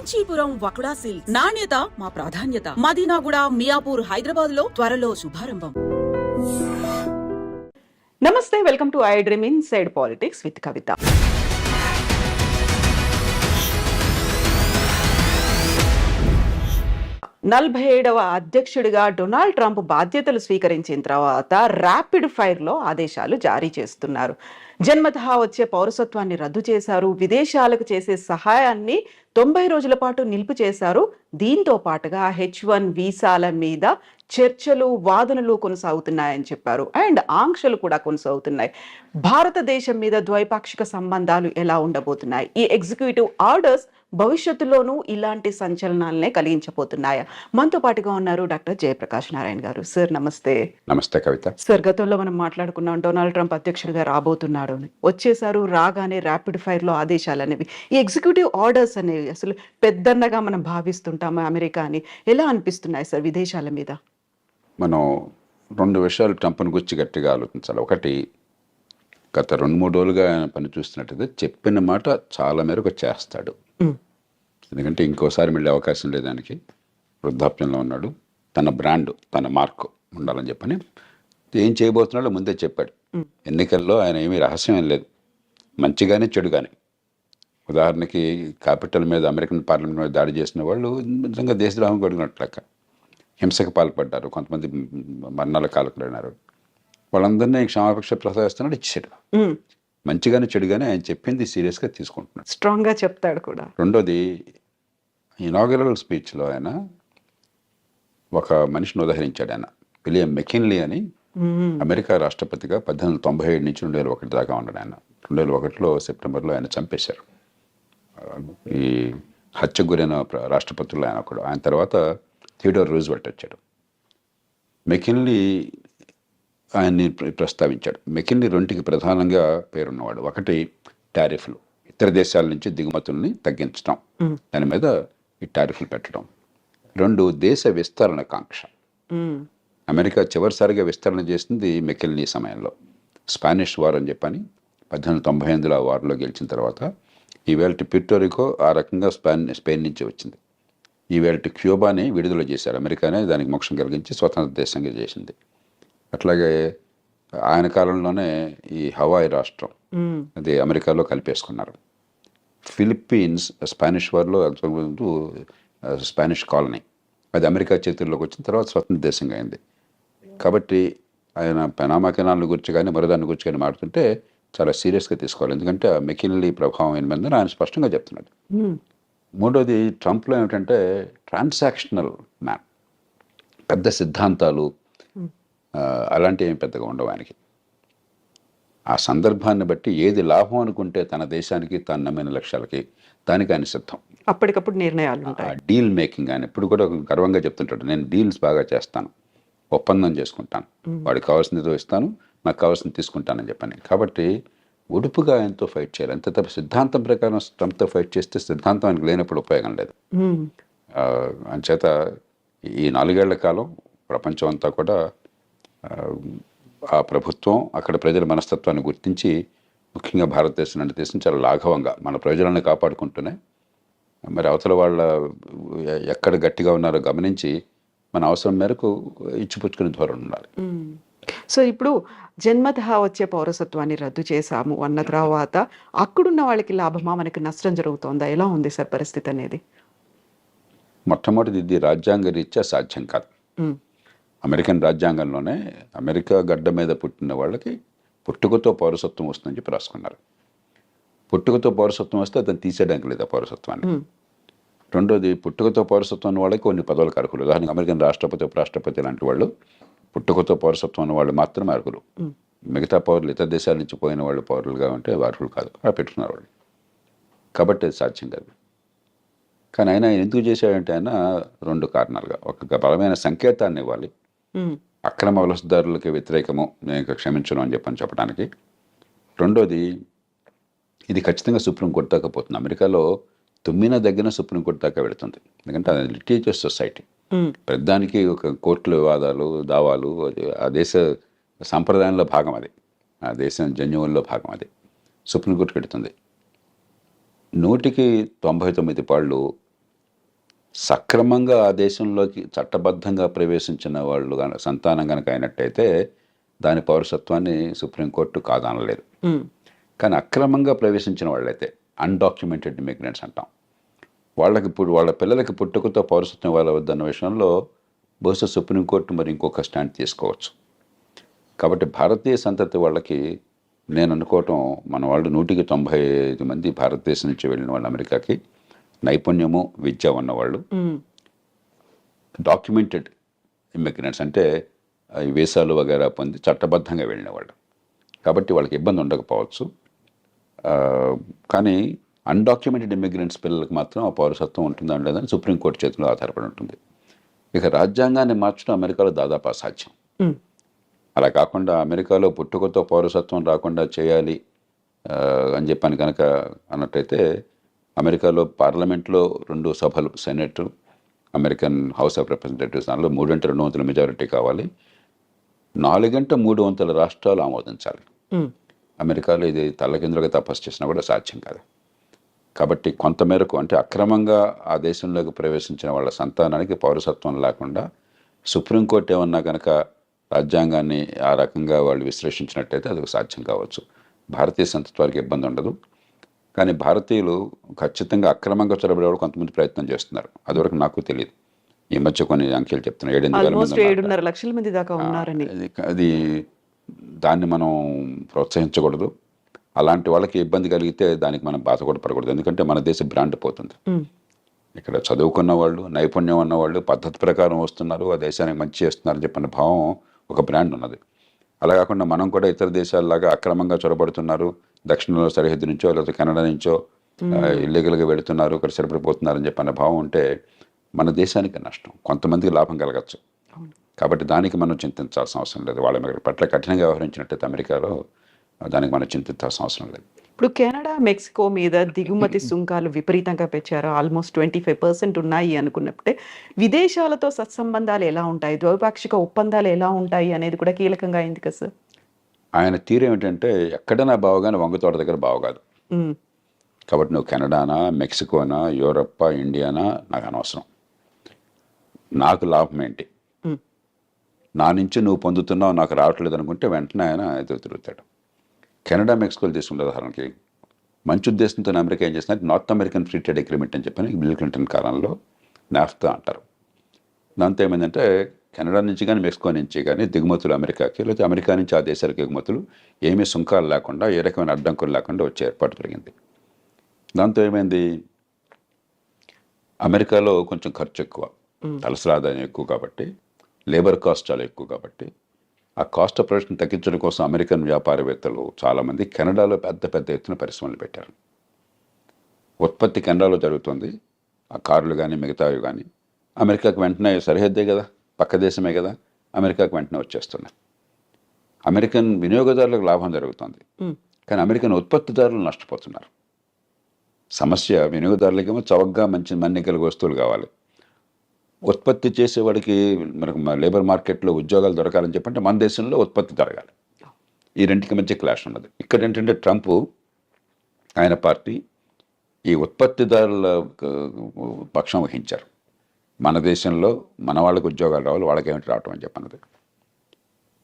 Kanchipuram వకుడా silk నాణ్యత మా ప్రాధాన్యత. మదీనాగూడ, మియాపూర్, హైదరాబాద్ లో త్వరలో శుభారంభం. నమస్తే, welcome to I dream inside politics with Kavitha. నలభై 47వ అధ్యక్షుడిగా డొనాల్డ్ ట్రంప్ బాధ్యతలు స్వీకరించిన తర్వాత ర్యాపిడ్ ఫైర్లో ఆదేశాలు జారీ చేస్తున్నారు. జన్మతః వచ్చే పౌరసత్వాన్ని రద్దు చేశారు. విదేశాలకు చేసే సహాయాన్ని 90 రోజుల పాటు నిలుపు చేశారు. దీంతో పాటుగా H1 వీసాల మీద చర్చలు, వాదనలు కొనసాగుతున్నాయని చెప్పారు. అండ్ ఆంక్షలు కూడా కొనసాగుతున్నాయి. భారతదేశం మీద ద్వైపాక్షిక సంబంధాలు ఎలా ఉండబోతున్నాయి? ఈ ఎగ్జిక్యూటివ్ ఆర్డర్స్ భవిష్యత్తులోనూ ఇలాంటి సంచలనాలనే కలిగించబోతున్నాయా? మనతో పాటుగా ఉన్నారు డాక్టర్ జయప్రకాష్ నారాయణ గారు. సార్ నమస్తే. నమస్తే కవిత. సార్, గతంలో మనం మాట్లాడుకున్నాం డొనాల్డ్ ట్రంప్ అధ్యక్షుడిగా రాబోతున్నాడు అని. వచ్చేసారు, రాగానే ర్యాపిడ్ ఫైర్ లో ఆదేశాలు అనేవి, ఈ ఎగ్జిక్యూటివ్ ఆర్డర్స్ అనేవి అసలు పెద్దన్నగా మనం భావిస్తుంటాము అమెరికా అని. ఎలా అనిపిస్తున్నాయి సార్ విదేశాల మీద? మనం రెండు విషయాలు ట్రంప్ను గురించి గట్టిగా ఆలోచించాలి. ఒకటి, గత 2-3 రోజులుగా ఆయన పని చూస్తున్నట్టయితే చెప్పిన మాట చాలా మేరకు చేస్తాడు. ఎందుకంటే ఇంకోసారి మళ్ళీ అవకాశం లేదు ఆయనకి. వృద్ధాప్యంలో ఉన్నాడు. తన బ్రాండ్, తన మార్క్ ఉండాలని చెప్పని ఏం చేయబోతున్నాడో ముందే చెప్పాడు. ఎన్నికల్లో ఆయన ఏమీ రహస్యం ఏం లేదు, మంచిగానే చెడు కానీ. ఉదాహరణకి క్యాపిటల్ మీద, అమెరికన్ పార్లమెంట్ మీద దాడి చేసిన వాళ్ళు నిజంగా దేశద్రోహం కొడుకున్నట్లక హింసకు పాల్పడ్డారు. కొంతమంది మరణాల కాలకులైనారు. వాళ్ళందరినీ క్షమాపక్ష ప్రసాదిస్తున్నాడు, ఇచ్చాడు. మంచిగానే చెడుగానే ఆయన చెప్పింది సీరియస్గా తీసుకుంటున్నాడు, స్ట్రాంగ్గా చెప్తాడు కూడా. రెండోది, ఇనాగరల్ స్పీచ్లో ఆయన ఒక మనిషిని ఉదహరించాడు. ఆయన విలియం మెకిన్లీ అని, అమెరికా రాష్ట్రపతిగా 1897 నుంచి 2001 దాకా ఉన్నాడు ఆయన. 2001లో సెప్టెంబర్లో ఆయన చంపేశారు. ఈ హత్యకు గురైన రాష్ట్రపతుల్లో ఆయన ఒకడు. ఆయన తర్వాత థియోడోర్ రూజ్వెల్ట్ వచ్చాడు. మెకిన్లీ ఆయన్ని ప్రస్తావించాడు. మెకిన్లీ రెండుకి ప్రధానంగా పేరున్నవాడు. ఒకటి, టారిఫ్లు, ఇతర దేశాల నుంచి దిగుమతుల్ని తగ్గించడం, దాని మీద ఈ టారిఫ్లు పెట్టడం. రెండు, దేశ విస్తరణ కాంక్ష. అమెరికా చివరిసారిగా విస్తరణ చేసింది మెకిన్లీ సమయంలో. స్పానిష్ వార్ అని చెప్పని 1898లో ఆ వార్లో గెలిచిన తర్వాత ఈవేళ ప్యూర్టోరికో ఆ రకంగా స్పెయిన్ నుంచి వచ్చింది. ఈవేళ క్యూబాని విడుదల చేశారు. అమెరికానే దానికి మోక్షం కలిగించి స్వతంత్ర దేశంగా చేసింది. అట్లాగే ఆయన కాలంలోనే ఈ హవాయి రాష్ట్రం అది అమెరికాలో కలిపేసుకున్నారు. ఫిలిప్పీన్స్ స్పానిష్ వార్లో స్పానిష్ కాలనీ, అది అమెరికా చేతుల్లోకి వచ్చిన తర్వాత స్వతంత్ర దేశంగా అయింది. కాబట్టి ఆయన పనామా కెనాల్ గురించి కానీ మరోదాన్ని గురించి కానీ మాట్లాడుతుంటే చాలా సీరియస్గా తీసుకోవాలి. ఎందుకంటే ఆ మెకిన్లీ ప్రభావం ఏమైందని ఆయన స్పష్టంగా చెప్తున్నాడు. మూడోది, ట్రంప్లో ఏమిటంటే ట్రాన్సాక్షనల్ మ్యాన్. పెద్ద సిద్ధాంతాలు అలాంటివి ఏమి పెద్దగా ఉండవు ఆయనకి. ఆ సందర్భాన్ని బట్టి ఏది లాభం అనుకుంటే తన దేశానికి, తను నమ్మిన లక్ష్యాలకి, దానికి ఆయన సిద్ధం. అప్పటికప్పుడు నిర్ణయాలు ఉంటాయి. డీల్ మేకింగ్ ఆయన ఎప్పుడు కూడా గర్వంగా చెప్తుంటాడు, నేను డీల్స్ బాగా చేస్తాను, ఒప్పందం చేసుకుంటాను, వాడికి కావాల్సిందితో ఇస్తాను, నాకు కావాల్సింది తీసుకుంటానని చెప్పని. కాబట్టి ఉడుపుగా ఆయనతో ఫైట్ చేయాలి. అంతే తప్ప సిద్ధాంతం ప్రకారం ట్రంప్తో ఫైట్ చేస్తే సిద్ధాంతం ఆయనకు లేనప్పుడు ఉపయోగం లేదు. అంచేత ఈ 4 ఏళ్ల కాలం ప్రపంచం అంతా కూడా ఆ ప్రభుత్వం, అక్కడ ప్రజల మనస్తత్వాన్ని గుర్తించి, ముఖ్యంగా భారతదేశం లాంటి దేశం చాలా లాఘవంగా మన ప్రజలను కాపాడుకుంటూనే మరి అవతల వాళ్ళ ఎక్కడ గట్టిగా ఉన్నారో గమనించి మన అవసరం మేరకు ఇచ్చిపుచ్చుకునే ధోరణి ఉండాలి. సో ఇప్పుడు జన్మతః వచ్చే పౌరసత్వాన్ని రద్దు చేశాము అన్న తర్వాత అక్కడున్న వాళ్ళకి లాభమా, మనకి నష్టం జరుగుతోందా? ఎలా ఉంది సార్ పరిస్థితి అనేది? మొట్టమొదటిది, ఇది రాజ్యాంగ రీత్యా సాధ్యం కాదు. అమెరికన్ రాజ్యాంగంలోనే అమెరికా గడ్డ మీద పుట్టిన వాళ్ళకి పుట్టుకతో పౌరసత్వం వస్తుందని చెప్పి రాసుకున్నారు. పుట్టుకతో పౌరసత్వం వస్తే అతను తీసేయడానికి లేదు ఆ పౌరసత్వాన్ని. రెండోది, పుట్టుకతో పౌరసత్వం ఉన్న వాళ్ళకి కొన్ని పదవులకు అర్హులు. ఉదాహరణకు అమెరికన్ రాష్ట్రపతి, ఉపరాష్ట్రపతి లాంటి వాళ్ళు పుట్టుకతో పౌరసత్వం ఉన్న వాళ్ళు మాత్రమే అర్హులు. మిగతా పౌరులు, ఇతర దేశాల నుంచి పోయిన వాళ్ళు పౌరులుగా ఉంటే అర్హులు కాదు. అలా పెట్టుకున్నారు వాళ్ళు. కాబట్టి అది సాధ్యం కాదు. కానీ ఆయన ఎందుకు చేశాడంటే ఆయన 2 కారణాలుగా, ఒక బలమైన సంకేతాన్ని ఇవ్వాలి, అక్రమ వలసదారులకి వ్యతిరేకము, నేను క్షమించను అని చెప్పడానికి. రెండోది, ఇది ఖచ్చితంగా సుప్రీంకోర్టు దాకా పోతుంది. అమెరికాలో తుమ్మిన దగ్గర సుప్రీంకోర్టు దాకా వెళుతుంది. ఎందుకంటే అది లిటిగేటివ్ సొసైటీ. ప్రతిదానికి ఒక కోర్టుల వివాదాలు, దావాలు, ఆ దేశ సాంప్రదాయంలో భాగం అది, ఆ దేశం జన్యువుల్లో భాగం అది. సుప్రీంకోర్టుకి వెళుతుంది. 100కి 99 పాళ్ళు సక్రమంగా ఆ దేశంలోకి చట్టబద్ధంగా ప్రవేశించిన వాళ్ళు సంతానం కనుక అయినట్టయితే దాని పౌరసత్వాన్ని సుప్రీంకోర్టు కాదనలేదు. కానీ అక్రమంగా ప్రవేశించిన వాళ్ళైతే అన్డాక్యుమెంటెడ్ ఇమిగ్రెంట్స్ అంటాం, వాళ్ళకి ఇప్పుడు వాళ్ళ పిల్లలకి పుట్టుకతో పౌరసత్వం ఇవ్వవద్దన్న విషయంలో బహుశా సుప్రీంకోర్టు మరి ఇంకొక స్టాండ్ తీసుకోవచ్చు. కాబట్టి భారతీయ సంతతి వాళ్ళకి నేను అనుకోవటం, మన వాళ్ళు 195 మంది భారతదేశం నుంచి వెళ్ళిన వాళ్ళు అమెరికాకి నైపుణ్యము విద్య ఉన్నవాళ్ళు, డాక్యుమెంటెడ్ ఇమిగ్రెంట్స్ అంటే ఈ వీసాలు వగేరా పొంది చట్టబద్ధంగా వెళ్ళిన వాళ్ళు. కాబట్టి వాళ్ళకి ఇబ్బంది ఉండకపోవచ్చు. కానీ అన్డాక్యుమెంటెడ్ ఇమిగ్రెంట్స్ పిల్లలకు మాత్రం ఆ పౌరసత్వం ఉంటుందా లేదని సుప్రీంకోర్టు చేతిలో ఆధారపడి ఉంటుంది. ఇక రాజ్యాంగాన్ని మార్చడం అమెరికాలో దాదాపు అసాధ్యం. అలా కాకుండా అమెరికాలో పుట్టుకతో పౌరసత్వం రాకుండా చేయాలి అని చెప్పని కనుక అన్నట్టయితే అమెరికాలో పార్లమెంట్లో 2 సభలు, senate, American house of representatives, దానిలో 3/2 మెజారిటీ కావాలి. 4/3 రాష్ట్రాలు ఆమోదించాలి. అమెరికాలో ఇది తల్లకిందులుగా తపస్సు చేసినా కూడా సాధ్యం కాదు. కాబట్టి కొంతమేరకు అంటే అక్రమంగా ఆ దేశంలోకి ప్రవేశించిన వాళ్ళ సంతానానికి పౌరసత్వం లేకుండా సుప్రీంకోర్టు ఏమన్నా కనుక రాజ్యాంగాన్ని ఆ రకంగా వాళ్ళు విశ్లేషించినట్టయితే అది సాధ్యం కావచ్చు. భారతీయ సంతత్వానికి ఇబ్బంది ఉండదు. కానీ భారతీయులు ఖచ్చితంగా అక్రమంగా చొరబడేవాళ్ళు కొంతమంది ప్రయత్నం చేస్తున్నారు. అదివరకు నాకు తెలియదు. ఈ మధ్య కొన్ని అంకెలు చెప్తున్నారు, 7.5 లక్షల మంది దాకా ఉన్నారని. అది దాన్ని మనం ప్రోత్సహించకూడదు. అలాంటి వాళ్ళకి ఇబ్బంది కలిగితే దానికి మనం బాధ కూడా పడకూడదు. ఎందుకంటే మన దేశ బ్రాండ్ పోతుంది. ఇక్కడ చదువుకున్న వాళ్ళు, నైపుణ్యం ఉన్నవాళ్ళు పద్ధతి ప్రకారం వస్తున్నారు, ఆ దేశానికి మంచి చేస్తున్నారని చెప్పిన భావం ఒక బ్రాండ్ ఉన్నది. అలా కాకుండా మనం కూడా ఇతర దేశాలలాగా అక్రమంగా చొరబడుతున్నారు, దక్షిణంలో సరిహద్దు నుంచో లేకపోతే కెనడా నుంచో ఇల్లీగల్గా వెళుతున్నారు, ఇక్కడ సరిపడిపోతున్నారని చెప్పిన భావం ఉంటే మన దేశానికి నష్టం, కొంతమందికి లాభం కలగచ్చు. కాబట్టి దానికి మనం చింతించాల్సిన అవసరం లేదు. వాళ్ళ పట్ల కఠినంగా వ్యవహరించినట్టయితే అమెరికాలో దానికి మనం చింతించాల్సిన అవసరం లేదు. ఇప్పుడు కెనడా, మెక్సికో మీద దిగుమతి సుంకాలు విపరీతంగా పెంచారు. ఆల్మోస్ట్ 25% ఉన్నాయి అనుకున్నప్పుడే విదేశాలతో సత్సంబంధాలు ఎలా ఉంటాయి, ద్వైపాక్షిక ఒప్పందాలు ఎలా ఉంటాయి అనేది కూడా కీలకంగా అయింది కదా సార్. ఆయన తీరు ఏమిటంటే ఎక్కడైనా బావగానే వంగతోట దగ్గర బావగాదు. కాబట్టి నువ్వు కెనడానా, మెక్సికోనా, యూరప్పా, ఇండియానా నాకు అనవసరం. నాకు లాభం ఏంటి, నా నుంచి నువ్వు పొందుతున్నావు నాకు రావట్లేదు అనుకుంటే వెంటనే ఆయన ఎదురు తిరుగుతాడు. కెనడా, మెక్సికోలు తీసుకుంటే ఉదాహరణకి మంచి ఉద్దేశంతో అమెరికా ఏం చేస్తున్నారు, north American free trade agreement అని చెప్పని బిల్ క్లింటన్ కాలంలో నాఫ్తా అంటారు. దాంతో ఏమైందంటే కెనడా నుంచి కానీ మెక్సికో నుంచి కానీ దిగుమతులు అమెరికాకి, లేకపోతే అమెరికా నుంచి ఆ దేశాలకు ఎగుమతులు ఏమీ సుంకాలు లేకుండా, ఏ రకమైన అడ్డంకులు లేకుండా వచ్చే ఏర్పాటు జరిగింది. దాంతో ఏమైంది, అమెరికాలో కొంచెం ఖర్చు ఎక్కువ, తలసరి ఆదాయం ఎక్కువ కాబట్టి, లేబర్ కాస్ట్ చాలా ఎక్కువ కాబట్టి ఆ కాస్ట్ ఆఫ్ ప్రొడక్షన్ తగ్గించడం కోసం అమెరికన్ వ్యాపారవేత్తలు చాలామంది కెనడాలో పెద్ద ఎత్తున పరిశ్రమలు పెట్టారు. ఉత్పత్తి కెనడాలో జరుగుతుంది, ఆ కార్లు కానీ మిగతావి కానీ అమెరికాకు వెంటనే సరిహద్దే కదా, పక్క దేశమే కదా, అమెరికాకు వెంటనే వచ్చేస్తున్నాయి. అమెరికన్ వినియోగదారులకు లాభం జరుగుతుంది, కానీ అమెరికన్ ఉత్పత్తిదారులు నష్టపోతున్నారు. సమస్య వినియోగదారులకేమో చవకగా మంచి మన్నికల వస్తువులు కావాలి, ఉత్పత్తి చేసేవాడికి మనకు లేబర్ మార్కెట్లో ఉద్యోగాలు దొరకాలని చెప్పంటే మన దేశంలో ఉత్పత్తి జరగాలి. ఈ రెండుకి మధ్య క్లాష్ ఉన్నది. ఇక్కడ ఏంటంటే ట్రంప్ ఆయన పార్టీ ఈ ఉత్పత్తిదారుల పక్షం వహించారు. మన దేశంలో మన వాళ్ళకి ఉద్యోగాలు రావాలి, వాళ్ళకేమిటి రావటం అని చెప్పన్నది.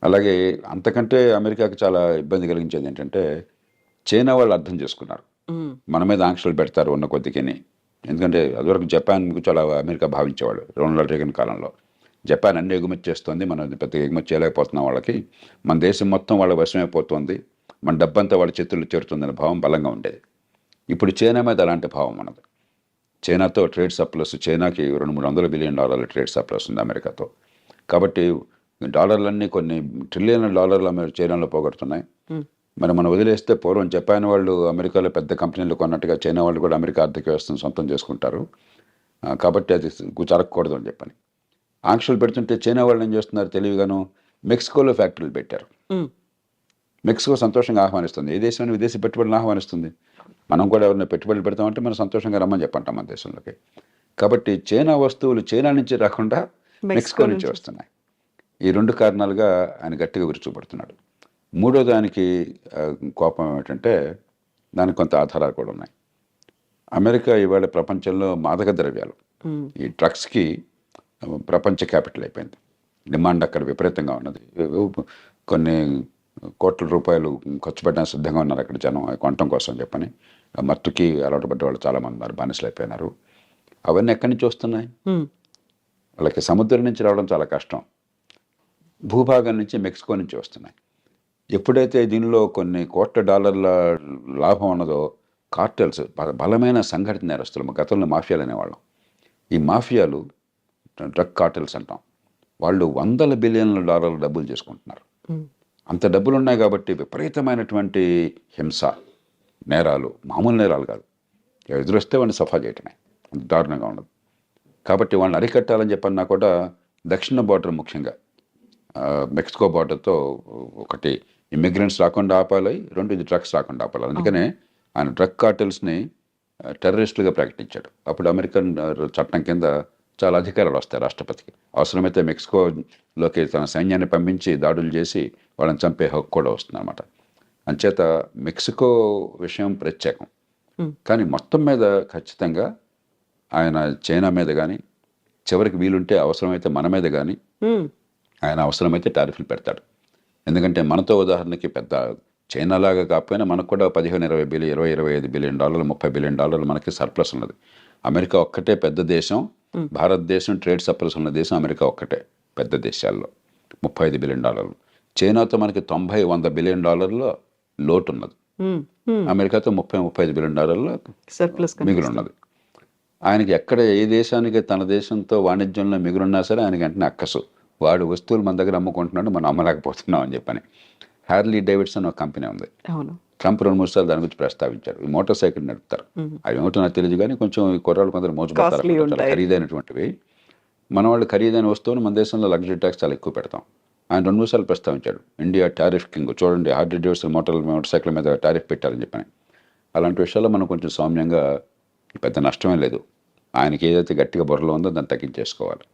అలాగే అంతకంటే అమెరికాకి చాలా ఇబ్బంది కలిగించేది ఏంటంటే చైనా వాళ్ళు అర్థం చేసుకున్నారు, మన మీద ఆంక్షలు పెడతారు ఉన్న కొద్దికిని. ఎందుకంటే అదివరకు జపాన్ చాలా అమెరికా భావించేవాడు రొనాల్డ్ రేగన్ కాలంలో. జపాన్ అన్ని ఎగుమతి చేస్తుంది, మనం పెద్దగా ఎగుమతి చేయలేకపోతున్నాం, వాళ్ళకి మన దేశం మొత్తం వాళ్ళ వశమైపోతుంది, మన డబ్బంతా వాళ్ళ చేతుల్లో చేరుతుందనే భావం బలంగా ఉండేది. ఇప్పుడు చైనా మీద అలాంటి భావం ఉన్నది. చైనాతో ట్రేడ్ సర్ప్లస్, చైనాకి $200-300 బిలియన్ ట్రేడ్ సర్ప్లస్ ఉంది అమెరికాతో. కాబట్టి డాలర్లన్నీ కొన్ని $1 ట్రిలియన్ చైనాలో పోగొడుతున్నాయి. మరి మనం వదిలేస్తే పూర్వం జపాన్ వాళ్ళు అమెరికాలో పెద్ద కంపెనీలు కొన్నట్టుగా చైనా వాళ్ళు కూడా అమెరికా ఆర్థిక వ్యవస్థను సొంతం చేసుకుంటారు. కాబట్టి అది జరగకూడదు అని చెప్పని ఆంక్షలు పెడుతుంటే చైనా వాళ్ళు ఏం చేస్తున్నారు తెలివిగాను, మెక్సికోలో ఫ్యాక్టరీలు పెట్టారు. మెక్సికో సంతోషంగా ఆహ్వానిస్తుంది, ఏ దేశాన్ని విదేశీ పెట్టుబడులను ఆహ్వానిస్తుంది. మనం కూడా ఎవరైనా పెట్టుబడులు పెడతామంటే మనం సంతోషంగా రమ్మని చెప్పంటాం మన దేశంలోకి. కాబట్టి చైనా వస్తువులు చైనా నుంచి రాకుండా మెక్సికో నుంచి వస్తున్నాయి. ఈ 2 కారణాలుగా ఆయన గట్టిగా విరుచుకుపడుతున్నాడు. మూడో దానికి కోపం ఏమిటంటే దానికి కొంత ఆధారాలు కూడా ఉన్నాయి. అమెరికా ఇవాళ ప్రపంచంలో మాదక ద్రవ్యాలు ఈ డ్రగ్స్కి ప్రపంచ క్యాపిటల్ అయిపోయింది. డిమాండ్ అక్కడ విపరీతంగా ఉన్నది. కొన్ని కోట్ల రూపాయలు ఖర్చు పెట్టడానికి సిద్ధంగా ఉన్నారు అక్కడ జనం కొనటం కోసం చెప్పని. మత్తుకి అలవాటు పడ్డ వాళ్ళు చాలామంది ఉన్నారు, బానిసలు అయిపోయినారు. అవన్నీ ఎక్కడి నుంచి వస్తున్నాయి? వాళ్ళకి సముద్రం నుంచి రావడం చాలా కష్టం, భూభాగం నుంచి మెక్సికో నుంచి వస్తున్నాయి. ఎప్పుడైతే దీనిలో కొన్ని కోట్ల డాలర్ల లాభం ఉన్నదో కార్టెల్స్, బలమైన సంఘటిత నేరస్తులు, గతంలో మాఫియాలు అనేవాళ్ళం. ఈ మాఫియాలు డ్రగ్ కార్టెల్స్ అంటాం. వాళ్ళు వందల బిలియన్ల డాలర్ల డబ్బులు చేసుకుంటున్నారు. అంత డబ్బులు ఉన్నాయి కాబట్టి విపరీతమైనటువంటి హింస, నేరాలు, మామూలు నేరాలు కాదు, ఎదురొస్తే వాడిని సఫా చేయటమే, అంత దారుణంగా ఉండదు. కాబట్టి వాళ్ళని అరికట్టాలని చెప్పన్నా కూడా దక్షిణ బార్డర్, ముఖ్యంగా మెక్సికో బార్డర్తో ఒకటి ఇమ్మిగ్రెంట్స్ రాకుండా ఆపాలి, రెండు ఇది డ్రగ్స్ రాకుండా ఆపాలి. అందుకనే ఆయన డ్రగ్ కార్టెల్స్ని టెర్రరిస్టులుగా ప్రకటించాడు. అప్పుడు అమెరికన్ చట్టం కింద చాలా అధికారాలు వస్తాయి రాష్ట్రపతికి. అవసరమైతే మెక్సికోలోకి తన సైన్యాన్ని పంపించి దాడులు చేసి వాళ్ళని చంపే హక్కు కూడా వస్తుంది అన్నమాట. అంచేత మెక్సికో విషయం ప్రత్యేకం. కానీ మొత్తం మీద ఖచ్చితంగా ఆయన చైనా మీద కానీ, చివరికి వీలుంటే అవసరమైతే మన మీద కానీ ఆయన అవసరమైతే టారిఫ్లు పెడతాడు. ఎందుకంటే మనతో ఉదాహరణకి పెద్ద చైనా లాగా కాకపోయినా మనకు కూడా 15-20 బిలియన్, 20-25 బిలియన్ డాలర్లు, 30 బిలియన్ డాలర్లు మనకి సర్ప్లస్ ఉన్నది. అమెరికా ఒక్కటే పెద్ద దేశం. భారతదేశం ట్రేడ్ సర్ప్లస్ ఉన్న దేశం అమెరికా ఒక్కటే పెద్ద దేశాల్లో. 35 బిలియన్ డాలర్లు. చైనాతో మనకి 90-100 బిలియన్ డాలర్ల లోటు ఉన్నది. అమెరికాతో 30-35 బిలియన్ డాలర్ల సర్ప్లస్ మిగులు ఉన్నది. ఆయనకి ఎక్కడ ఏ దేశానికి తన దేశంతో వాణిజ్యంలో మిగులున్నా సరే ఆయనకి వెంటనే అక్కసు, వాడు వస్తువులు మన దగ్గర అమ్ముకుంటున్నాడు, మనం అమ్మలేకపోతున్నాం అని చెప్పని. హ్యార్లీ డేవిడ్సన్ ఒక కంపెనీ ఉంది. ట్రంప్ 2-3 సార్లు దాని గురించి ప్రస్తావించారు. ఈ మోటార్ సైకిల్ నడుపుతారు. అవి ఏమిటో నాకు తెలియదు కానీ కొంచెం ఈ కుర్రాళ్ళు కొందరు మోసపోతారు, చాలా ఖరీదైనటువంటివి. మన వాళ్ళు ఖరీదైన వస్తువును మన దేశంలో లగ్జరీ ట్యాక్స్ చాలా ఎక్కువ పెడతాం. ఆయన 2-3 సార్లు ప్రస్తావించాడు, ఇండియా టారిఫ్ కింగ్, చూడండి హార్లీ డేవిడ్సన్ మోటార్ సైకిల్ మీద టారిఫ్ పెట్టారని చెప్పని. అలాంటి విషయాల్లో మనం కొంచెం సౌమ్యంగా, పెద్ద నష్టమే లేదు, ఆయనకి ఏదైతే గట్టిగా బుర్రలో ఉందో దాన్ని తగ్గించేసుకోవాలి.